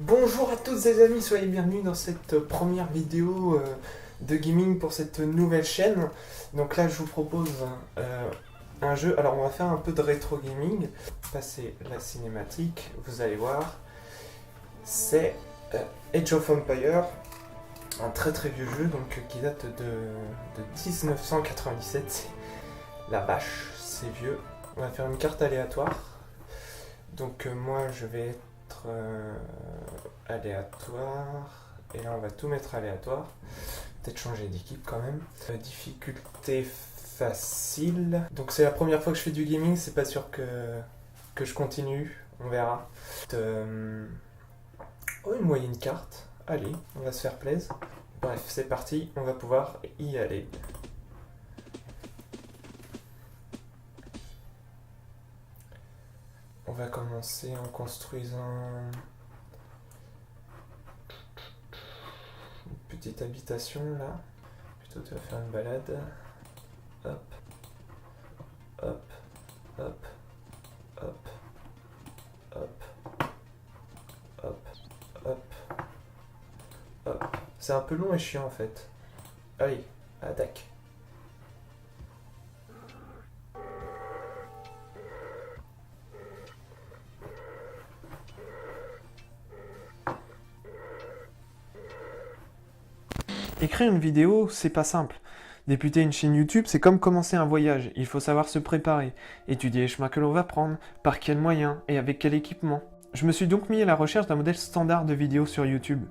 Bonjour à tous les amis, soyez bienvenus dans cette première vidéo de gaming pour cette nouvelle chaîne. Donc là je vous propose un jeu, alors on va faire un peu de rétro gaming. Passer la cinématique, vous allez voir. C'est Age of Empires, un très très vieux jeu donc, qui date de 1997. La vache, c'est vieux. On va faire une carte aléatoire. Donc moi je vais être aléatoire, et là on va tout mettre aléatoire, peut-être changer d'équipe quand même. Difficulté facile, donc c'est la première fois que je fais du gaming, c'est pas sûr que je continue, on verra. Oh, une moyenne carte, allez, on va se faire plaisir. Bref, c'est parti, on va pouvoir y aller. On va commencer en construisant une petite habitation là. Plutôt tu vas faire une balade. Hop, hop, hop, hop, hop, hop, hop, hop. C'est un peu long et chiant en fait. Allez, attaque. Écrire une vidéo, c'est pas simple. Débuter une chaîne YouTube, c'est comme commencer un voyage. Il faut savoir se préparer, étudier les chemins que l'on va prendre, par quels moyens et avec quel équipement. Je me suis donc mis à la recherche d'un modèle standard de vidéo sur YouTube.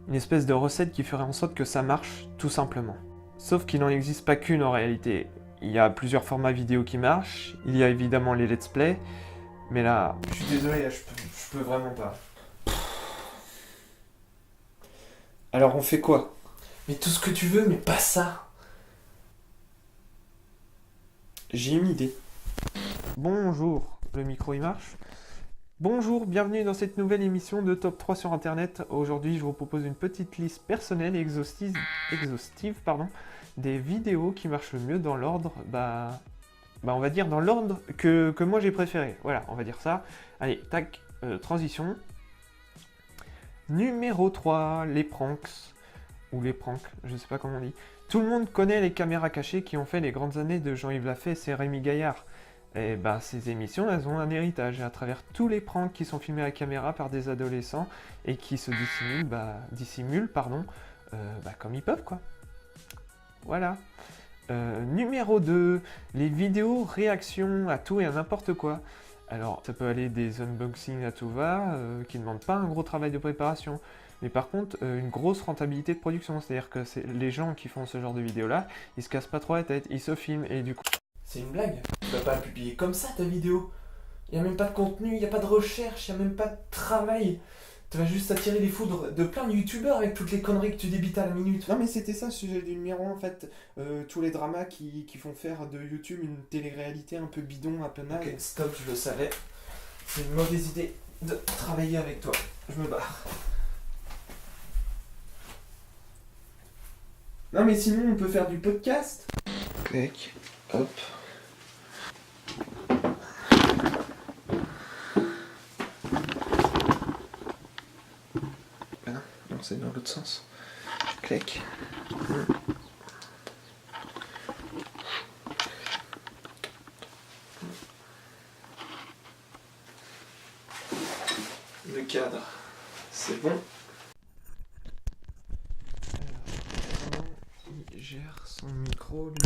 Une espèce de recette qui ferait en sorte que ça marche, tout simplement. Sauf qu'il n'en existe pas qu'une en réalité. Il y a plusieurs formats vidéo qui marchent, il y a évidemment les let's play, mais là, je suis désolé, je peux vraiment pas. Alors on fait quoi ? Mais tout ce que tu veux, mais pas ça. J'ai une idée. Bonjour, le micro il marche. Bonjour, bienvenue dans cette nouvelle émission de Top 3 sur Internet. Aujourd'hui, je vous propose une petite liste personnelle et exhaustive, des vidéos qui marchent le mieux dans l'ordre, on va dire dans l'ordre que moi j'ai préféré. Voilà, on va dire ça. Allez, tac, transition. Numéro 3, les pranks. Ou les pranks, je ne sais pas comment on dit. Tout le monde connaît les caméras cachées qui ont fait les grandes années de Jean-Yves Lafesse et Rémi Gaillard. Et ces émissions, elles ont un héritage. Et à travers tous les pranks qui sont filmés à la caméra par des adolescents et qui se dissimulent, comme ils peuvent, quoi. Voilà. Numéro 2, les vidéos réactions à tout et à n'importe quoi. Alors, ça peut aller des unboxings à tout va, qui ne demandent pas un gros travail de préparation. Mais par contre, une grosse rentabilité de production, c'est-à-dire que les gens qui font ce genre de vidéos-là, ils se cassent pas trop la tête, ils se filment et du coup... C'est une blague, tu vas pas la publier comme ça ta vidéo. Il y a même pas de contenu, il y a pas de recherche, il y a même pas de travail. Tu vas juste attirer les foudres de plein de youtubeurs avec toutes les conneries que tu débites à la minute. Non mais c'était ça le sujet du numéro en fait, tous les dramas qui font faire de YouTube une télé-réalité un peu bidon, un peu naze. Ok, stop, je le savais. C'est une mauvaise idée de travailler avec toi. Je me barre. Non mais sinon on peut faire du podcast. Clic, hop. Non, c'est dans l'autre sens. Clic. Le cadre, c'est bon. Il gère son micro, lui.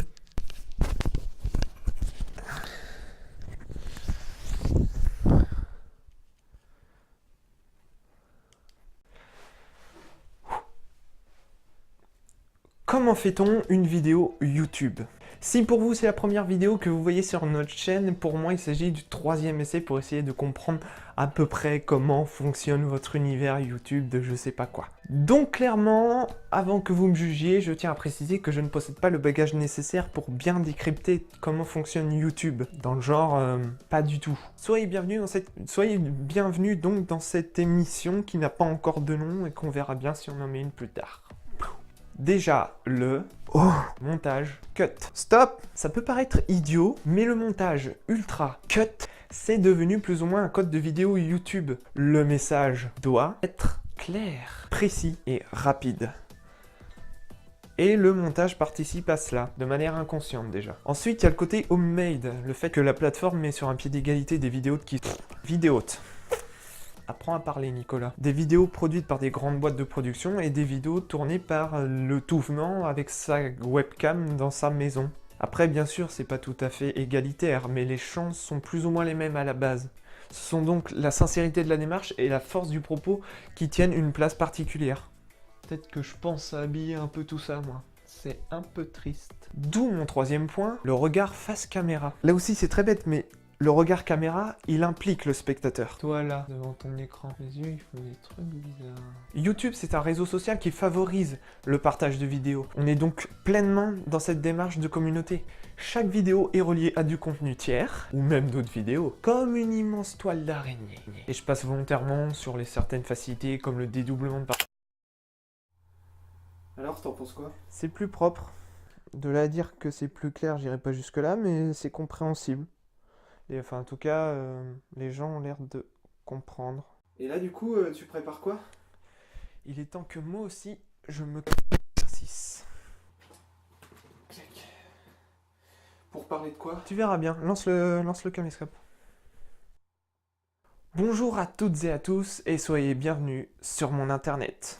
Comment fait-on une vidéo YouTube ? Si pour vous c'est la première vidéo que vous voyez sur notre chaîne, pour moi il s'agit du 3e essai pour essayer de comprendre à peu près comment fonctionne votre univers YouTube de je sais pas quoi. Donc clairement, avant que vous me jugiez, je tiens à préciser que je ne possède pas le bagage nécessaire pour bien décrypter comment fonctionne YouTube. Dans le genre, pas du tout. Soyez bienvenus donc dans cette émission qui n'a pas encore de nom et qu'on verra bien si on en met une plus tard. Déjà, montage cut. Stop! Ça peut paraître idiot, mais le montage ultra cut, c'est devenu plus ou moins un code de vidéo YouTube. Le message doit être clair, précis et rapide. Et le montage participe à cela, de manière inconsciente déjà. Ensuite, il y a le côté homemade, le fait que la plateforme met sur un pied d'égalité des vidéos qui... Vidéotes. Apprends à parler, Nicolas. Des vidéos produites par des grandes boîtes de production et des vidéos tournées par le tout venant avec sa webcam dans sa maison. Après, bien sûr, c'est pas tout à fait égalitaire, mais les chances sont plus ou moins les mêmes à la base. Ce sont donc la sincérité de la démarche et la force du propos qui tiennent une place particulière. Peut-être que je pense à habiller un peu tout ça, moi. C'est un peu triste. D'où mon troisième point, le regard face caméra. Là aussi, c'est très bête, mais le regard caméra, il implique le spectateur. Toi là, devant ton écran, les yeux, ils font des trucs bizarres. YouTube, c'est un réseau social qui favorise le partage de vidéos. On est donc pleinement dans cette démarche de communauté. Chaque vidéo est reliée à du contenu tiers, ou même d'autres vidéos, comme une immense toile d'araignée. Et je passe volontairement sur les certaines facilités, comme le dédoublement de partie. Alors, t'en penses quoi? C'est plus propre. De là à dire que c'est plus clair, j'irai pas jusque là, mais c'est compréhensible. Et enfin, en tout cas, les gens ont l'air de comprendre. Et là, du coup, tu prépares quoi? Il est temps que moi aussi, je me exercice. Pour parler de quoi? Tu verras bien, lance le caméscope. Bonjour à toutes et à tous, et soyez bienvenus sur mon internet.